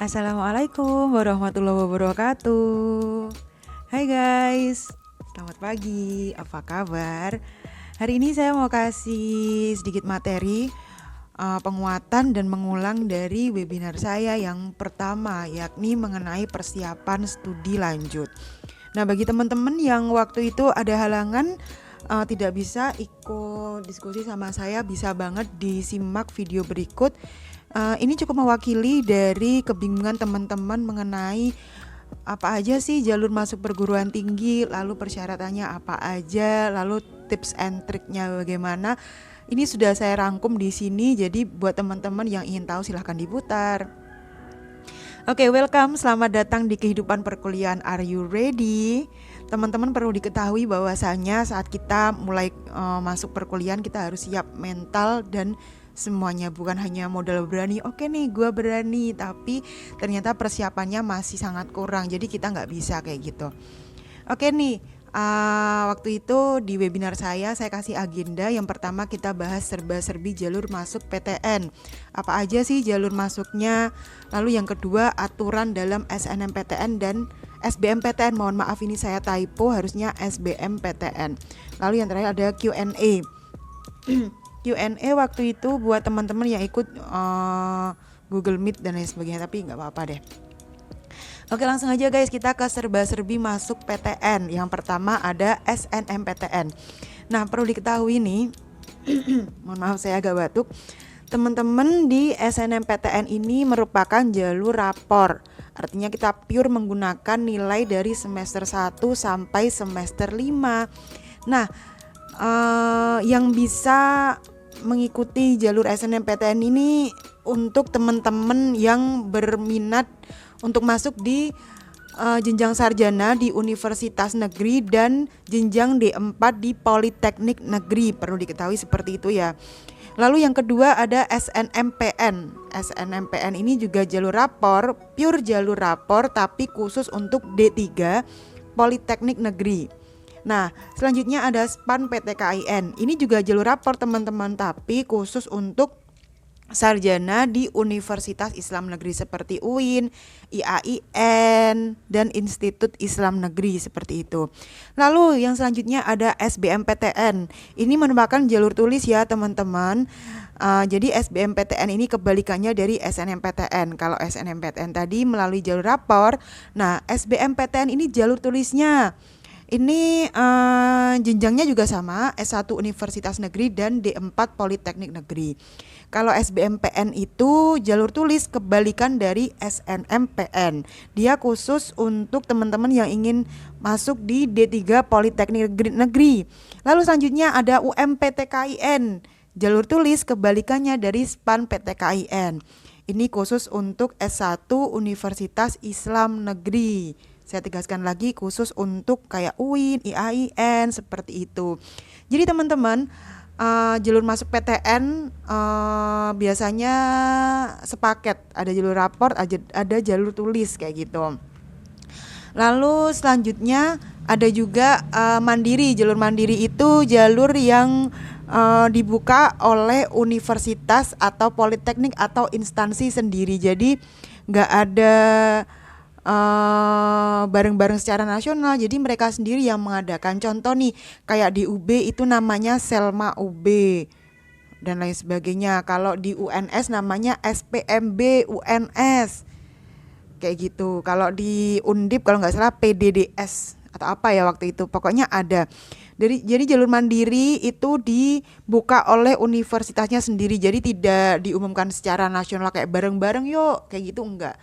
Assalamualaikum warahmatullahi wabarakatuh. Hai guys, selamat pagi, apa kabar? Hari ini saya mau kasih sedikit materi penguatan dan mengulang dari webinar saya yang pertama, yakni mengenai persiapan studi lanjut. Nah, bagi teman-teman yang waktu itu ada halangan tidak bisa ikut diskusi sama saya, bisa banget disimak video berikut. Ini cukup mewakili dari kebingungan teman-teman mengenai apa aja sih jalur masuk perguruan tinggi, lalu persyaratannya apa aja, lalu tips and triknya bagaimana. Ini sudah saya rangkum di sini, jadi buat teman-teman yang ingin tahu silahkan diputar. Oke, welcome, selamat datang di kehidupan perkuliahan. Are you ready? Teman-teman perlu diketahui bahwasanya saat kita mulai masuk perkuliahan kita harus siap mental dan semuanya, bukan hanya modal berani. Oke nih gue berani, tapi ternyata persiapannya masih sangat kurang, jadi kita nggak bisa kayak gitu. Oke nih, waktu itu di webinar saya kasih agenda. Yang pertama kita bahas serba-serbi jalur masuk PTN, apa aja sih jalur masuknya. Lalu yang kedua aturan dalam SNMPTN dan SBMPTN. Mohon maaf ini saya typo, harusnya SBMPTN. Lalu yang terakhir ada Q&A. Q&A waktu itu buat teman-teman yang ikut Google Meet dan lain sebagainya, tapi nggak apa-apa deh. Oke, langsung aja guys, kita ke serba-serbi masuk PTN. Yang pertama ada SNMPTN. Nah, perlu diketahui nih, mohon maaf saya agak batuk. Teman-teman di SNMPTN ini merupakan jalur rapor. Artinya kita pure menggunakan nilai dari semester 1 sampai semester 5. Nah, yang bisa mengikuti jalur SNMPTN ini untuk teman-teman yang berminat untuk masuk di jenjang sarjana di universitas negeri dan jenjang D4 di Politeknik Negeri, perlu diketahui seperti itu ya. Lalu yang kedua ada SNMPN. SNMPN ini juga jalur rapor, pure jalur rapor tapi khusus untuk D3 Politeknik Negeri. Nah, selanjutnya ada SPAN PTKIN. Ini juga jalur rapor teman-teman, tapi khusus untuk sarjana di Universitas Islam Negeri seperti UIN, IAIN, dan Institut Islam Negeri seperti itu. Lalu yang selanjutnya ada SBMPTN. Ini merupakan jalur tulis ya teman-teman. Jadi SBMPTN ini kebalikannya dari SNMPTN. Kalau SNMPTN tadi melalui jalur rapor, nah SBMPTN ini jalur tulisnya. Ini jenjangnya juga sama, S1 Universitas Negeri dan D4 Politeknik Negeri. Kalau SBMPN itu jalur tulis kebalikan dari SNMPN. Dia khusus untuk teman-teman yang ingin masuk di D3 Politeknik Negeri. Lalu selanjutnya ada UMPTKIN. Jalur tulis kebalikannya dari SPAN PTKIN. Ini khusus untuk S1 Universitas Islam Negeri. Saya tegaskan lagi, khusus untuk kayak UIN, IAIN seperti itu. Jadi teman-teman, jalur masuk PTN biasanya sepaket, ada jalur rapor, ada jalur tulis kayak gitu. Lalu selanjutnya ada juga mandiri. Jalur mandiri itu jalur yang dibuka oleh universitas atau politeknik atau instansi sendiri. Jadi nggak ada bareng-bareng secara nasional, jadi mereka sendiri yang mengadakan. Contoh nih, kayak di UB itu namanya Selma UB dan lain sebagainya. Kalau di UNS namanya SPMB UNS kayak gitu. Kalau di Undip kalau nggak salah PDDS atau apa ya waktu itu, pokoknya ada. Jadi jalur mandiri itu dibuka oleh universitasnya sendiri, jadi tidak diumumkan secara nasional kayak bareng-bareng yuk kayak gitu, enggak.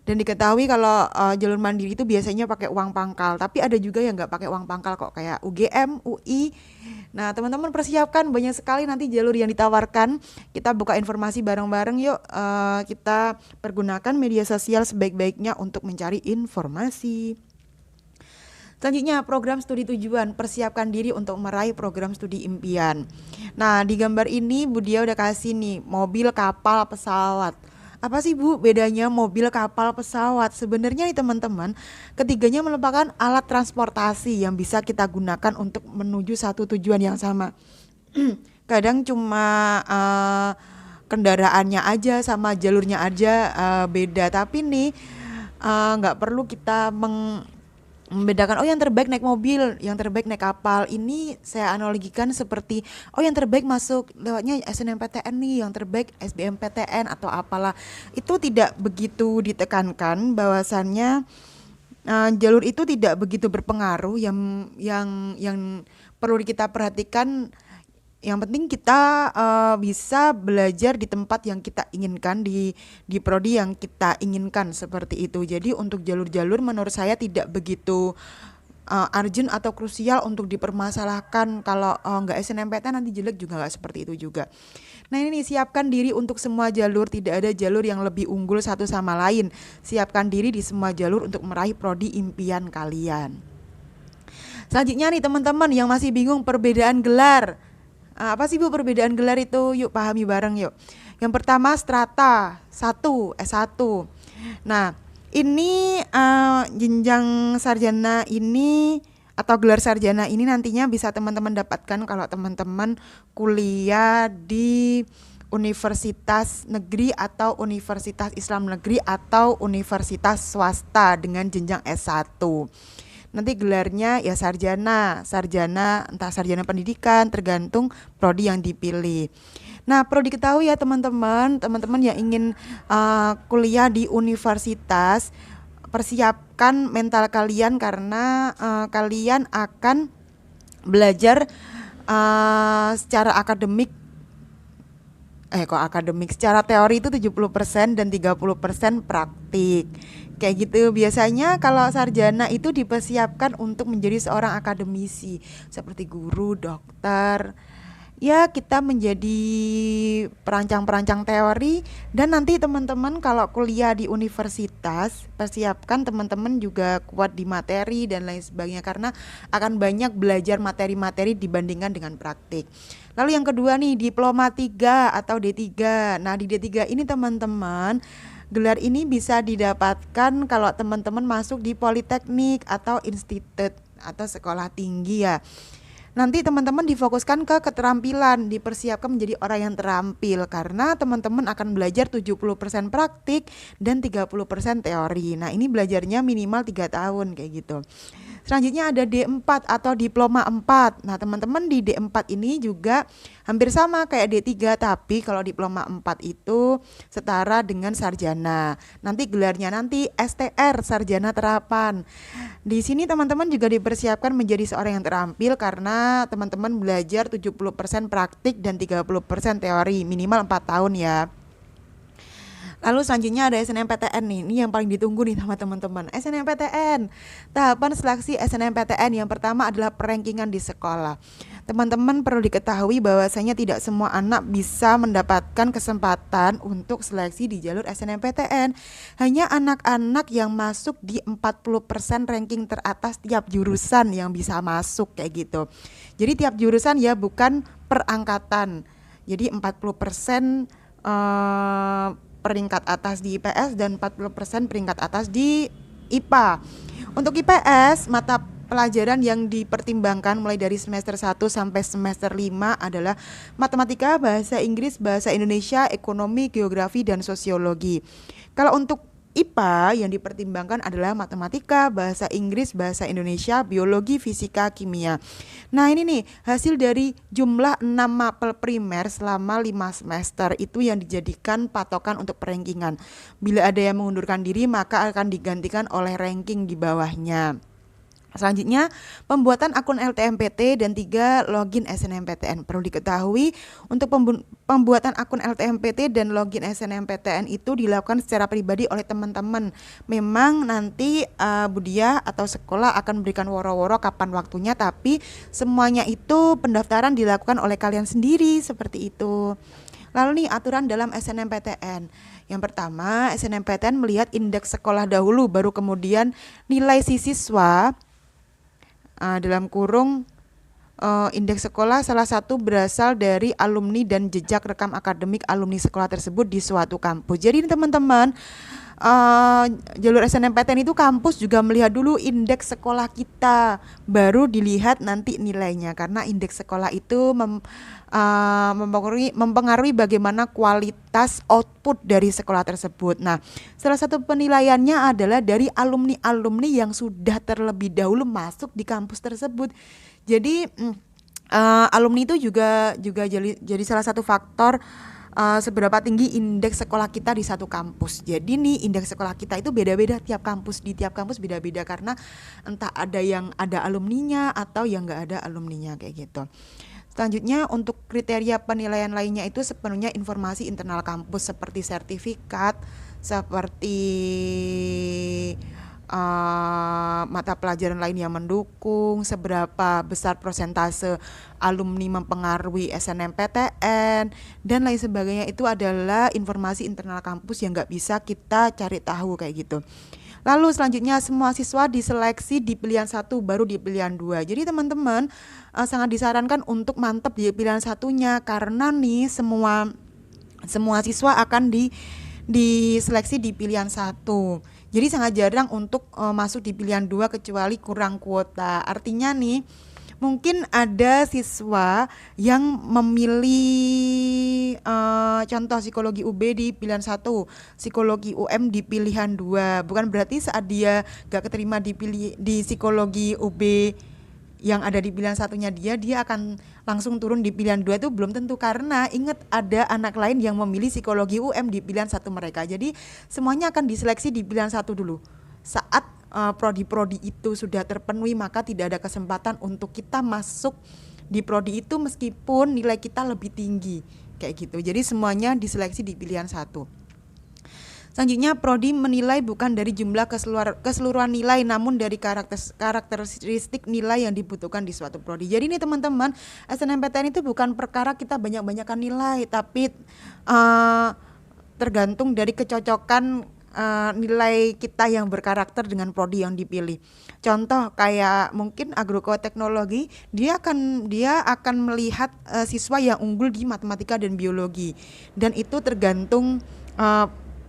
Dan diketahui kalau jalur mandiri itu biasanya pakai uang pangkal, tapi ada juga yang nggak pakai uang pangkal kok, kayak UGM, UI. Nah teman-teman persiapkan, banyak sekali nanti jalur yang ditawarkan. Kita buka informasi bareng-bareng yuk, kita pergunakan media sosial sebaik-baiknya untuk mencari informasi. Selanjutnya program studi tujuan, persiapkan diri untuk meraih program studi impian. Nah di gambar ini Bu Dia udah kasih nih mobil, kapal, pesawat. Apa sih Bu bedanya mobil, kapal, pesawat? Sebenarnya nih teman-teman, ketiganya merupakan alat transportasi yang bisa kita gunakan untuk menuju satu tujuan yang sama. Kadang cuma kendaraannya aja sama jalurnya aja beda. Tapi nih nggak perlu kita membedakan, oh yang terbaik naik mobil, yang terbaik naik kapal. Ini saya analogikan seperti, oh yang terbaik masuk lewatnya SNMPTN nih, yang terbaik SBMPTN atau apalah. Itu tidak begitu ditekankan bahwasannya jalur itu tidak begitu berpengaruh. Yang perlu kita perhatikan, yang penting kita bisa belajar di tempat yang kita inginkan, di prodi yang kita inginkan, seperti itu. Jadi untuk jalur-jalur menurut saya tidak begitu urgent atau krusial untuk dipermasalahkan. Kalau nggak SNMPTN nanti jelek juga, nggak seperti itu juga. Nah ini nih, siapkan diri untuk semua jalur, tidak ada jalur yang lebih unggul satu sama lain. Siapkan diri di semua jalur untuk meraih prodi impian kalian. Selanjutnya nih teman-teman yang masih bingung perbedaan gelar. Apa sih Bu perbedaan gelar itu? Yuk pahami bareng yuk. Yang pertama strata 1, S1. Nah, ini jenjang sarjana ini atau gelar sarjana ini nantinya bisa teman-teman dapatkan kalau teman-teman kuliah di universitas negeri atau universitas Islam negeri atau universitas swasta dengan jenjang S1. Nanti gelarnya ya sarjana entah sarjana pendidikan, tergantung prodi yang dipilih. Nah perlu diketahui ya teman-teman yang ingin kuliah di universitas, persiapkan mental kalian karena kalian akan belajar secara akademik secara teori itu 70% dan 30% praktik. Kayak gitu. Biasanya kalau sarjana itu dipersiapkan untuk menjadi seorang akademisi seperti guru, dokter. Ya, kita menjadi perancang-perancang teori. Dan nanti teman-teman kalau kuliah di universitas, persiapkan teman-teman juga kuat di materi dan lain sebagainya, karena akan banyak belajar materi-materi dibandingkan dengan praktik. Lalu yang kedua nih, diploma 3 atau D3. Nah di D3 ini teman-teman, gelar ini bisa didapatkan kalau teman-teman masuk di politeknik atau institut atau sekolah tinggi ya. Nanti teman-teman difokuskan ke keterampilan, dipersiapkan menjadi orang yang terampil karena teman-teman akan belajar 70% praktik dan 30% teori. Nah ini belajarnya minimal 3 tahun kayak gitu. Selanjutnya ada D4 atau diploma 4. Nah teman-teman di D4 ini juga hampir sama kayak D3, tapi kalau diploma 4 itu setara dengan sarjana. Nanti gelarnya nanti STR, sarjana terapan. Di sini teman-teman juga dipersiapkan menjadi seorang yang terampil karena teman-teman belajar 70% praktik dan 30% teori, minimal 4 tahun ya. Lalu selanjutnya ada SNMPTN nih, ini yang paling ditunggu nih sama teman-teman. SNMPTN, tahapan seleksi SNMPTN yang pertama adalah perankingan di sekolah. Teman-teman perlu diketahui bahwasanya tidak semua anak bisa mendapatkan kesempatan untuk seleksi di jalur SNMPTN. Hanya anak-anak yang masuk di 40% ranking teratas tiap jurusan yang bisa masuk kayak gitu. Jadi tiap jurusan ya, bukan per angkatan. Jadi 40% peringkat atas di IPS dan 40% peringkat atas di IPA. Untuk IPS, mata pelajaran yang dipertimbangkan mulai dari semester 1 sampai semester 5 adalah matematika, bahasa Inggris, bahasa Indonesia, ekonomi, geografi, dan sosiologi. Kalau untuk IPA yang dipertimbangkan adalah matematika, bahasa Inggris, bahasa Indonesia, biologi, fisika, kimia. Nah ini nih hasil dari jumlah 6 mapel primer selama 5 semester itu yang dijadikan patokan untuk perankingan. Bila ada yang mengundurkan diri maka akan digantikan oleh ranking di bawahnya. Selanjutnya, pembuatan akun LTMPT dan 3 login SNMPTN. Perlu diketahui untuk pembuatan akun LTMPT dan login SNMPTN itu dilakukan secara pribadi oleh teman-teman. Memang nanti Budiah atau sekolah akan memberikan woro-woro kapan waktunya, tapi semuanya itu pendaftaran dilakukan oleh kalian sendiri seperti itu. Lalu nih aturan dalam SNMPTN. Yang pertama, SNMPTN melihat indeks sekolah dahulu, baru kemudian nilai si siswa. Dalam kurung indeks sekolah salah satu berasal dari alumni dan jejak rekam akademik alumni sekolah tersebut di suatu kampus. Jadi teman-teman, uh, jalur SNMPTN itu kampus juga melihat dulu indeks sekolah kita, baru dilihat nanti nilainya, karena indeks sekolah itu mempengaruhi bagaimana kualitas output dari sekolah tersebut. Nah, salah satu penilaiannya adalah dari alumni-alumni yang sudah terlebih dahulu masuk di kampus tersebut. Jadi alumni itu juga jadi salah satu faktor seberapa tinggi indeks sekolah kita di satu kampus. Jadi nih indeks sekolah kita itu beda-beda tiap kampus, di tiap kampus beda-beda karena entah ada yang ada alumninya atau yang nggak ada alumninya kayak gitu. Selanjutnya untuk kriteria penilaian lainnya itu sepenuhnya informasi internal kampus seperti sertifikat, seperti mata pelajaran lain yang mendukung, seberapa besar persentase alumni mempengaruhi SNMPTN, dan lain sebagainya. Itu adalah informasi internal kampus yang nggak bisa kita cari tahu kayak gitu. Lalu selanjutnya semua siswa diseleksi di pilihan 1 baru di pilihan 2. Jadi teman-teman sangat disarankan untuk mantap di pilihan satunya, karena nih semua siswa akan diseleksi di pilihan 1. Jadi sangat jarang untuk masuk di pilihan 2 kecuali kurang kuota. Artinya nih mungkin ada siswa yang memilih contoh psikologi UB di pilihan 1, psikologi UM di pilihan 2. Bukan berarti saat dia gak keterima di psikologi UB yang ada di pilihan satunya dia akan langsung turun di pilihan 2, itu belum tentu, karena ingat ada anak lain yang memilih psikologi UM di pilihan 1 mereka. Jadi semuanya akan diseleksi di pilihan 1 dulu. Saat prodi-prodi itu sudah terpenuhi, maka tidak ada kesempatan untuk kita masuk di prodi itu meskipun nilai kita lebih tinggi kayak gitu. Jadi semuanya diseleksi di pilihan 1. Selanjutnya, prodi menilai bukan dari jumlah keseluruhan nilai, namun dari karakteristik nilai yang dibutuhkan di suatu prodi. Jadi ini teman-teman, SNMPTN itu bukan perkara kita banyak-banyakan nilai, tapi tergantung dari kecocokan nilai kita yang berkarakter dengan prodi yang dipilih. Contoh kayak mungkin agroteknologi, dia akan melihat siswa yang unggul di matematika dan biologi, dan itu tergantung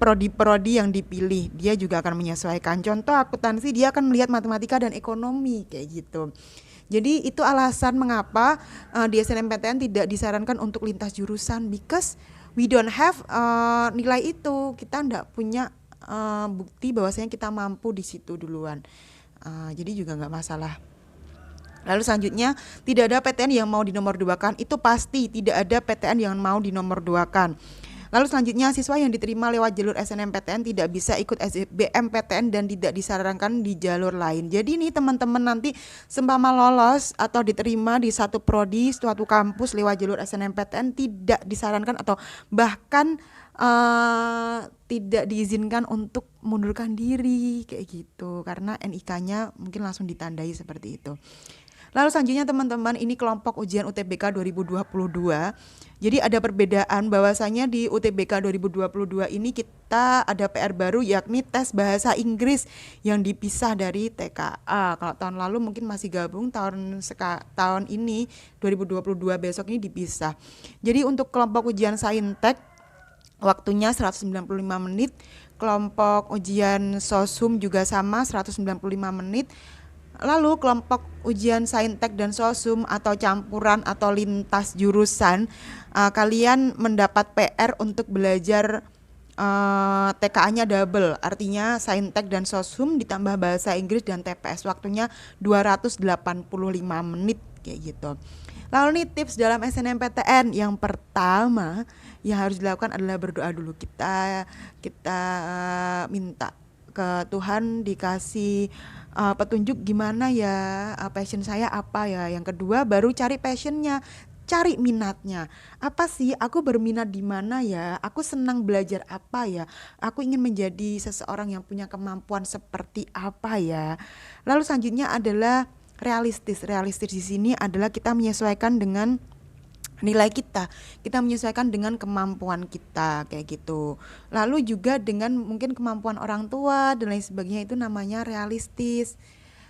prodi-prodi yang dipilih, dia juga akan menyesuaikan. Contoh akuntansi, dia akan melihat matematika dan ekonomi kayak gitu. Jadi itu alasan mengapa di SNMPTN tidak disarankan untuk lintas jurusan, because we don't have nilai itu. Kita enggak punya bukti bahwasanya kita mampu di situ duluan. Jadi juga enggak masalah. Lalu selanjutnya, tidak ada PTN yang mau dinomorduakan. Itu pasti tidak ada PTN yang mau dinomorduakan. Lalu selanjutnya, siswa yang diterima lewat jalur SNMPTN tidak bisa ikut SBMPTN dan tidak disarankan di jalur lain. Jadi nih teman-teman, nanti seumpama lolos atau diterima di satu prodi, suatu kampus lewat jalur SNMPTN, tidak disarankan atau bahkan tidak diizinkan untuk mundurkan diri kayak gitu, karena NIK-nya mungkin langsung ditandai seperti itu. Lalu selanjutnya teman-teman, ini kelompok ujian UTBK 2022. Jadi ada perbedaan bahwasanya di UTBK 2022 ini kita ada PR baru, yakni tes bahasa Inggris yang dipisah dari TKA. Kalau tahun lalu mungkin masih gabung, tahun ini 2022 besok ini dipisah. Jadi untuk kelompok ujian Saintek waktunya 195 menit, kelompok ujian Sosum juga sama 195 menit. Lalu kelompok ujian Saintek dan Sosum atau campuran atau lintas jurusan, kalian mendapat PR untuk belajar TKA-nya double, artinya Saintek dan Sosum ditambah bahasa Inggris dan TPS, waktunya 285 menit kayak gitu. Lalu nih tips dalam SNMPTN, yang pertama yang harus dilakukan adalah berdoa dulu. Kita minta ke Tuhan dikasih petunjuk gimana ya, passion saya apa ya. Yang kedua baru cari passionnya, cari minatnya. Apa sih aku berminat di mana ya? Aku senang belajar apa ya? Aku ingin menjadi seseorang yang punya kemampuan seperti apa ya? Lalu selanjutnya adalah realistis. Realistis di sini adalah kita menyesuaikan dengan nilai kita menyesuaikan dengan kemampuan kita kayak gitu. Lalu juga dengan mungkin kemampuan orang tua dan lain sebagainya, itu namanya realistis.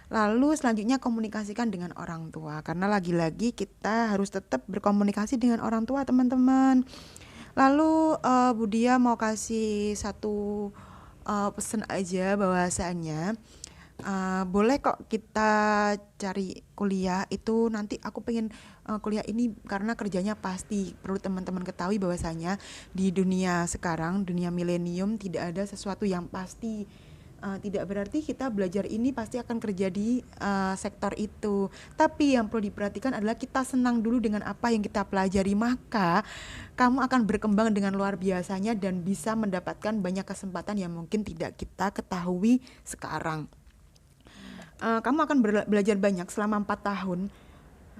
Lalu selanjutnya komunikasikan dengan orang tua, karena lagi-lagi kita harus tetap berkomunikasi dengan orang tua teman-teman. Lalu Budia mau kasih satu pesen aja bahwasannya boleh kok kita cari kuliah itu nanti aku pengen kuliah ini karena kerjanya pasti. Perlu teman-teman ketahui bahwasanya di dunia sekarang, dunia milenium tidak ada sesuatu yang pasti. Tidak berarti kita belajar ini pasti akan kerja di sektor itu. Tapi yang perlu diperhatikan adalah kita senang dulu dengan apa yang kita pelajari, maka kamu akan berkembang dengan luar biasanya dan bisa mendapatkan banyak kesempatan yang mungkin tidak kita ketahui sekarang. Kamu akan belajar banyak selama 4 tahun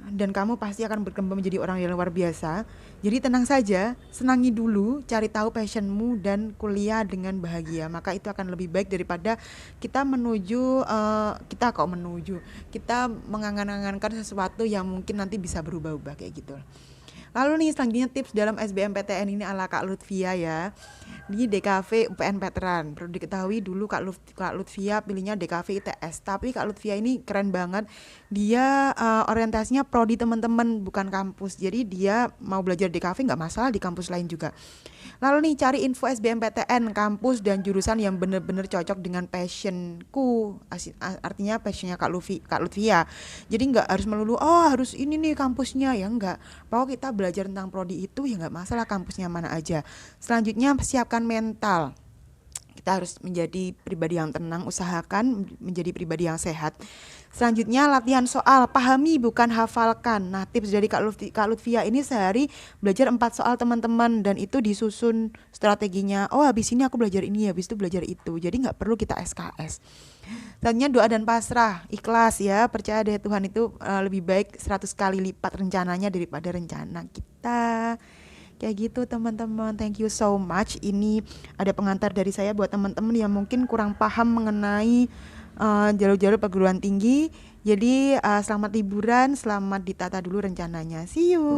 dan kamu pasti akan berkembang menjadi orang yang luar biasa. Jadi tenang saja, senangi dulu, cari tahu passionmu dan kuliah dengan bahagia. Maka itu akan lebih baik daripada kita menuju kita mengangan-angankan sesuatu yang mungkin nanti bisa berubah-ubah kayak gitu. Lalu nih selanjutnya tips dalam SBMPTN ini ala Kak Lutfia ya. Di DKV UPN Veteran. Perlu diketahui dulu Kak Lutfia pilihnya DKV ITS. Tapi Kak Lutfia ini keren banget. Dia orientasinya prodi teman-teman bukan kampus. Jadi dia mau belajar DKV nggak masalah di kampus lain juga. Lalu nih cari info SBMPTN, kampus dan jurusan yang benar-benar cocok dengan passionku. Artinya passionnya Kak Lutfia. Jadi nggak harus melulu harus ini nih kampusnya ya, enggak. Pokoknya kita belajar tentang prodi itu ya nggak masalah kampusnya mana aja. Selanjutnya siapkan mental. Kita harus menjadi pribadi yang tenang, usahakan menjadi pribadi yang sehat. Selanjutnya latihan soal, pahami bukan hafalkan. Nah tips dari Kak Lutfia ini sehari belajar 4 soal teman-teman dan itu disusun strateginya. Habis ini aku belajar ini, habis itu belajar itu. Jadi gak perlu kita SKS. Selanjutnya doa dan pasrah, ikhlas ya, percaya deh Tuhan itu lebih baik 100 kali lipat rencananya daripada rencana kita. Kayak gitu teman-teman, thank you so much. Ini ada pengantar dari saya buat teman-teman yang mungkin kurang paham mengenai jalur-jalur perguruan tinggi. Jadi selamat liburan, selamat ditata dulu rencananya. See you.